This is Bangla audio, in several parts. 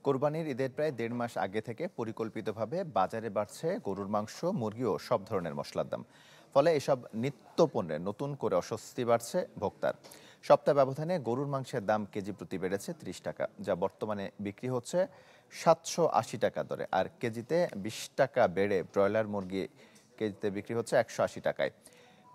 কোরবানির ঈদের প্রায় ১.৫ মাস আগে থেকে পরিকল্পিতভাবে বাজারে বাড়ছে গরুর মাংস, মুরগি ও সব ধরনের মসলার দাম। ফলে এসব নিত্য পণ্যে নতুন করে অস্বস্তি বাড়ছে ভোক্তার। সপ্তাহ ব্যবধানে গরুর মাংসের দাম কেজি প্রতি বেড়েছে ৩০ টাকা, যা বর্তমানে বিক্রি হচ্ছে ৭৮০ টাকা দরে। আর কেজিতে ২০ টাকা বেড়ে ব্রয়লার মুরগি কেজিতে বিক্রি হচ্ছে ১৮০ টাকায়।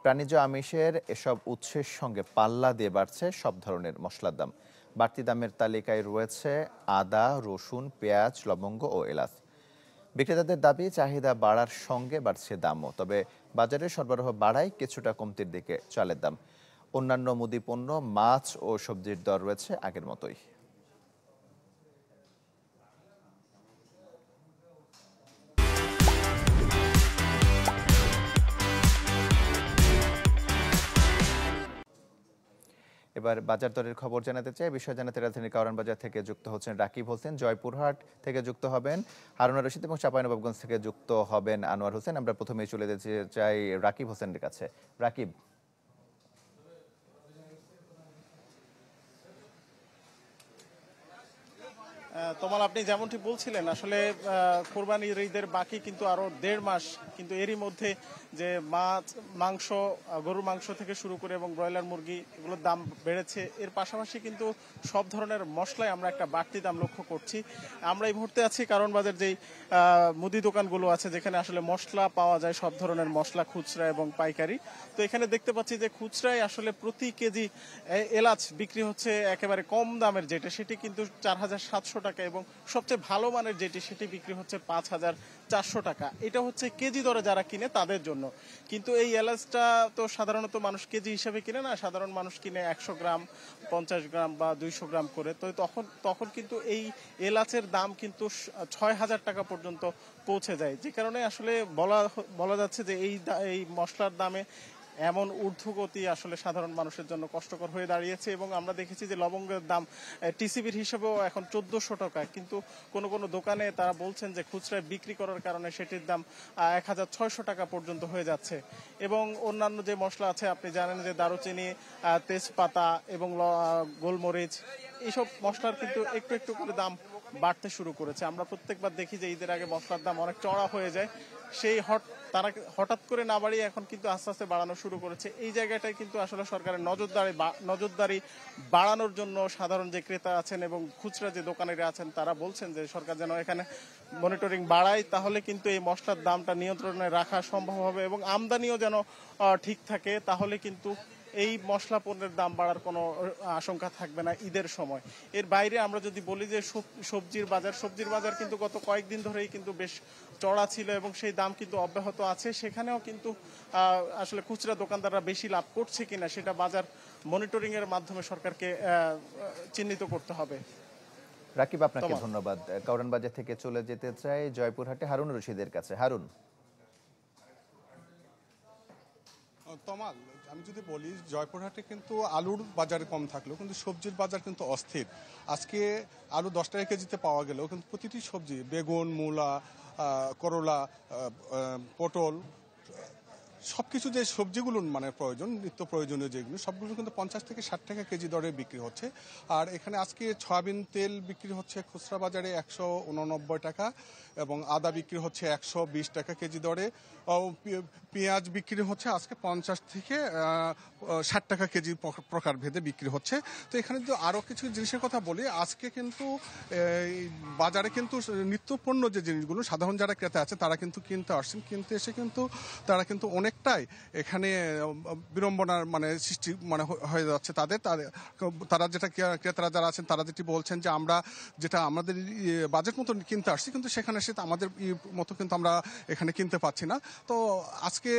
প্রাণীজ আমিষের এসব উৎসের সঙ্গে পাল্লা দিয়ে বাড়ছে সব ধরনের মসলার দাম। বাড়তি দামের তালিকায় রয়েছে আদা, রসুন, পেঁয়াজ, লবঙ্গ ও এলাচ। বিক্রেতাদের দাবি, চাহিদা বাড়ার সঙ্গে বাড়ছে দামও। তবে বাজারে সরবরাহ বাড়ায় কিছুটা কমতির দিকে চালের দাম। অন্যান্য মুদি পণ্য, মাছ ও সবজির দর রয়েছে আগের মতোই। এবার বাজার দরের খবর জানাতে চাই। বিষয় জানাতে রাজধানীর কারওয়ান বাজার থেকে যুক্ত হচ্ছেন রাকিব হোসেন, জয়পুরহাট থেকে যুক্ত হবেন হারুন রশিদ এবং চাঁপাইনবাবগঞ্জ থেকে যুক্ত হবেন আনোয়ার হোসেন। আমরা প্রথমেই চলে যেতে চাই রাকিব হোসেনের কাছে। রাকিব, তোমার আপনি যেমনটি বলছিলেন, আসলে কোরবানির ঈদের বাকি কিন্তু আরো ১.৫ মাস, কিন্তু এরই মধ্যে যে মাছ, মাংস, গরুর মাংস থেকে শুরু করে এবং ব্রয়লার মুরগি এগুলোর দাম বেড়েছে। এর পাশাপাশি কিন্তু সব ধরনের মশলায় আমরা একটা বাড়তি দাম লক্ষ্য করছি। আমরা এই মুহূর্তে আছি কারওয়ান বাজার, যেই মুদি দোকানগুলো আছে যেখানে আসলে মশলা পাওয়া যায়, সব ধরনের মশলা খুচরা এবং পাইকারি। তো এখানে দেখতে পাচ্ছি যে খুচরায় আসলে প্রতি কেজি এলাচ বিক্রি হচ্ছে একেবারে কম দামের যেটা, সেটি কিন্তু ৪,৭০০ টাকা, এবং সবচেয়ে ভালো মানের যেটি সেটি বিক্রি হচ্ছে ৫,৪০০ টাকা। এটা হচ্ছে কেজি দরে যারা কিনে তাদের জন্য। কিন্তু এই এলাচটা তো সাধারণত মানুষ কেজি হিসেবে কিনে না, সাধারণ মানুষ কিনে ১০০ গ্রাম, ৫০ গ্রাম বা ২০০ গ্রাম করে। তো তখন কিন্তু এই এলাচের দাম কিন্তু ৬,০০০ টাকা পর্যন্ত পৌঁছে যায়, যে কারণে আসলে বলা যাচ্ছে যে এই মশলার দামে এমন ঊর্ধ্বগতি আসলে সাধারণ মানুষের জন্য কষ্টকর হয়ে দাঁড়িয়েছে। এবং আমরা দেখেছি যে লবঙ্গের দাম টিসিবির হিসেবেও এখন ১৪০০ টাকা, কিন্তু কোনো কোনো দোকানে তারা বলছেন যে খুচরায় বিক্রি করার কারণে সেটির দাম ১,৬০০ টাকা পর্যন্ত হয়ে যাচ্ছে। এবং অন্যান্য যে মশলা আছে, আপনি জানেন যে দারুচিনি, তেজপাতা এবং গোলমরিচ, এইসব মশলার কিন্তু একটু একটু করে দাম বাড়তে শুরু করেছে। আমরা প্রত্যেকবার দেখি যে ঈদের আগে মশলার দাম অনেক চড়া হয়ে যায়, সেই তারা হঠাৎ করে না বাড়িয়ে এখন কিন্তু আস্তে আস্তে বাড়ানো শুরু করেছে। এই জায়গাটায় কিন্তু আসলে সরকারের নজরদারি বাড়ানোর জন্য সাধারণ যে ক্রেতা আছেন এবং খুচরা যে দোকানিরা আছেন তারা বলছেন যে সরকার যেন এখানে মনিটরিং বাড়ায়, তাহলে কিন্তু এই মশলার দামটা নিয়ন্ত্রণে রাখা সম্ভব হবে এবং আমদানিও যেন ঠিক থাকে, তাহলে কিন্তু এই মশলা পণ্যের দাম বাড়ার কোনো আশঙ্কা থাকবে না ঈদের সময়। এর বাইরে আমরা যদি বলি যে সবজির বাজার কিন্তু গত কয়েকদিন ধরেই কিন্তু বেশ চড়া ছিল এবং সেই দাম কিন্তু অব্যাহত আছে। সেখানেও কিন্তু আসলে খুচরা দোকানদাররা বেশি লাভ করছে কিনা সেটা বাজার মনিটরিং এর মাধ্যমে সরকারকে চিহ্নিত করতে হবে। রাকিব, আপনাকে ধন্যবাদ। কারওয়ান বাজার থেকে চলে যেতে চাই জয়পুরহাটে হারুন রশিদের কাছে। হারুন, তমাল, আমি যদি বলি জয়পুরহাটে কিন্তু আলুর বাজার কম থাকলেও কিন্তু সবজির বাজার কিন্তু অস্থির। আজকে আলু ১০ টাকা কেজিতে পাওয়া গেলেও কিন্তু প্রতিটি সবজি, বেগুন, মূলা, করলা, পটল, সবকিছু যে সবজিগুলো মানে প্রয়োজন, নিত্য প্রয়োজনীয় যেগুলো, সবগুলো কিন্তু ৫০ থেকে ৬০ টাকা কেজি দরে বিক্রি হচ্ছে। আর এখানে আজকে সয়াবিন তেল বিক্রি হচ্ছে খুচরা বাজারে ১৮৯ টাকা এবং আদা বিক্রি হচ্ছে ১২০ টাকা কেজি দরে। পেঁয়াজ বিক্রি হচ্ছে আজকে ৫০ থেকে ৬০ টাকা কেজি প্রকারভেদে বিক্রি হচ্ছে। তো এখানে যদি আরও কিছু জিনিসের কথা বলি, আজকে কিন্তু বাজারে কিন্তু নিত্যপণ্য যে জিনিসগুলো সাধারণ যারা ক্রেতা আছে তারা কিন্তু কিনতে আসছেন, কিনতে এসে কিন্তু তারা কিন্তু অনেকটাই এখানে বিড়ম্বনার মানে সৃষ্টি মানে হয়ে যাচ্ছে তারা যেটা ক্রেতারা যারা আছেন তারা যেটি বলছেন যে আমরা যেটা আমাদের বাজেট মতো কিনতে আসছি, কিন্তু সেখানে এসে আমাদের মতো কিন্তু আমরা এখানে কিনতে পাচ্ছি না। তো আজকে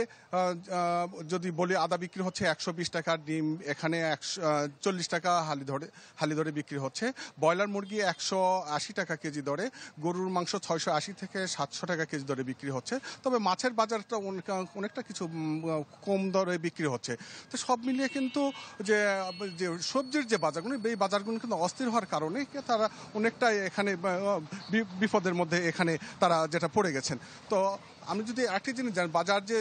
যদি বলি আদা বিক্রি হচ্ছে ১২০ টাকা, ডিম এখানে ১৪০ টাকা হালি ধরে বিক্রি হচ্ছে, ব্রয়লার মুরগি ১৮০ টাকা কেজি দরে, গরুর মাংস ৬৮০ থেকে ৭০০ টাকা কেজি দরে বিক্রি হচ্ছে। তবে মাছের বাজারটা অনেকটা কিছু কম দরে বিক্রি হচ্ছে। তো সব মিলিয়ে কিন্তু যে সবজির যে বাজারগুলো, এই বাজারগুলো কিন্তু অস্থির হওয়ার কারণে তারা অনেকটাই এখানে বিপদের মধ্যে এখানে তারা যেটা পড়ে গেছেন। তো আমি যদি একটা জিনিস জানি, বাজার যে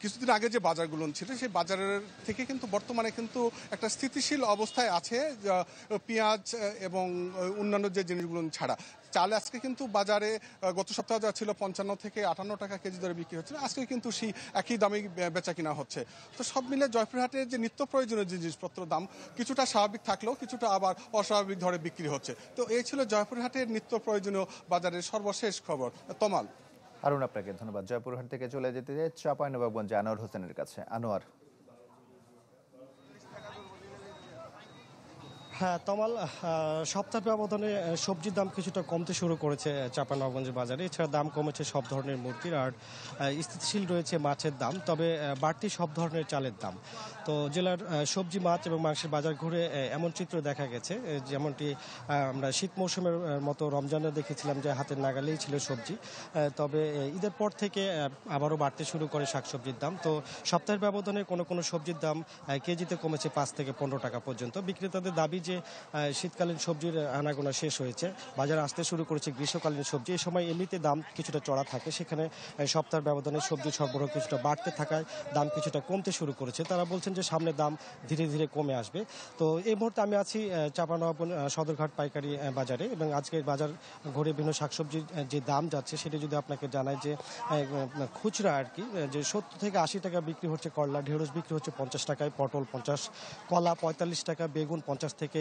কিছুদিন আগে যে বাজারগুলো ছিল সেই বাজারের থেকে কিন্তু বর্তমানে কিন্তু একটা স্থিতিশীল অবস্থায় আছে, পেঁয়াজ এবং অন্যান্য যে জিনিসগুলো ছাড়া। চাল আজকে কিন্তু বাজারে গত সপ্তাহে যা ছিল 55 থেকে 58 টাকা কেজি দরে বিক্রি হচ্ছিল, আজকে কিন্তু সেই একই দামে বেচা কিনা হচ্ছে। তো সব মিলে জয়পুরহাটের যে নিত্য প্রয়োজনীয় যে জিনিসপত্র দাম কিছুটা স্বাভাবিক থাকলেও কিছুটা আবার অস্বাভাবিক ধরে বিক্রি হচ্ছে। তো এই ছিল জয়পুরহাটের নিত্য প্রয়োজনীয় বাজারের সর্বশেষ খবর। তমাল। হারুন, আপনাকে ধন্যবাদ। জয়পুরহাট থেকে চলে যেতে চাঁপাইনবাবগঞ্জে আনোয়ার হোসেনের কাছে। আনোয়ার, হ্যাঁ তমাল, সপ্তাহ ব্যবধানে সবজির দাম কিছুটা কমতে শুরু করেছে চাঁপাইনবাবগঞ্জ বাজারে। এছাড়া দাম কমেছে সব ধরনের মুরগির, আর স্থিতিশীল রয়েছে মাছের দাম, তবে বাড়তি সব ধরনের চালের দাম। তো জেলার সবজি, মাছ এবং মাংসের বাজার ঘুরে এমন চিত্র দেখা গেছে, যেমনটি আমরা শীত মৌসুমের মতো রমজানে দেখেছিলাম যে হাতের নাগালেই ছিল সবজি, তবে ঈদের পর থেকে আবারও বাড়তে শুরু করে শাকসবজির দাম। তো সপ্তাহের ব্যবধানে কোনো কোনো সবজির দাম কেজিতে কমেছে 5 থেকে 15 টাকা পর্যন্ত। বিক্রেতাদের দাবি যে শীতকালীন সবজির আনাগোনা শেষ হয়েছে, বাজারে আসতে শুরু করেছে গ্রীষ্মকালীন সবজি। এই সময় এমনিতে দাম কিছুটা চড়া থাকে, সেখানে সপ্তাহের ব্যবধানে সবজি সরবরাহ কিছুটা বাড়তে থাকায় দাম কিছুটা কমতে শুরু করেছে। তারা বলছেন যে সামনে দাম ধীরে ধীরে কমে আসবে। তো এই মুহূর্তে আমি আছি চাঁপাইনবাবগঞ্জ সদরঘাট পাইকারি বাজারে, এবং আজকে বাজার ঘুরে বিভিন্ন শাকসবজির যে দাম যাচ্ছে সেটি যদি আপনাকে জানাই যে খুচরা আর কি, যে 70 থেকে 80 টাকা বিক্রি হচ্ছে করলা, ঢেঁড়স বিক্রি হচ্ছে 50 টাকায়, পটল 50, কলা 45 টাকা, বেগুন 50 থেকে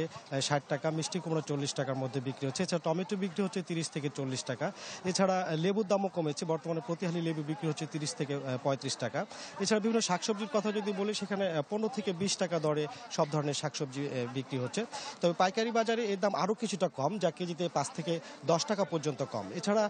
60 টাকা, মিষ্টি কুমড়া 40 টাকার মধ্যে বিক্রি হচ্ছে। এছাড়া টমেটো বিক্রি হচ্ছে 30 থেকে 40 টাকা। এছাড়া লেবুর দামও কমেছে, বর্তমানে প্রতি হালি লেবু বিক্রি হচ্ছে 30 থেকে 35 টাকা। এছাড়া বিভিন্ন শাকসবজির কথা যদি বলি, সেখানে 15 থেকে 20 টাকা দরে সব ধরনের শাকসবজি বিক্রি হচ্ছে। তবে পাইকারি বাজারে এর দাম আরও কিছুটা কম, যা কেজিতে 5 থেকে 10 টাকা পর্যন্ত কম। এছাড়া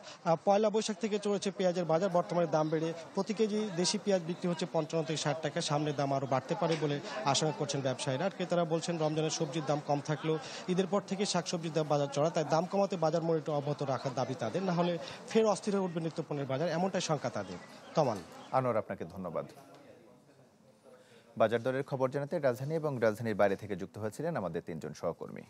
পয়লা বৈশাখ থেকে চলেছে পেঁয়াজের বাজার, বর্তমানে দাম বেড়ে প্রতি কেজি দেশি পেঁয়াজ বিক্রি হচ্ছে 55 থেকে 60 টাকা। সামনে দাম আরও বাড়তে পারে বলে আশঙ্কা করছেন ব্যবসায়ীরা। আর ক্রেতারা বলছেন রমজানের সবজির দাম কম থাকলেও ঈদের পর থেকে শাকসবজির দাম বাজার চড়া, তাই দাম কমাতে বাজার মনিটর অব্যাহত রাখার দাবি তাদের, না হলে ফের অস্থির হয়ে উঠবে নিত্যপণ্যের বাজার, এমনটাই শঙ্কা তাদের। তমান। আনোয়ার, আপনাকে ধন্যবাদ। বাজার দরের খবর জানাতে রাজধানী এবং রাজধানীর বাইরে থেকে যুক্ত হয়েছিলেন আমাদের 3 জন সহকর্মী।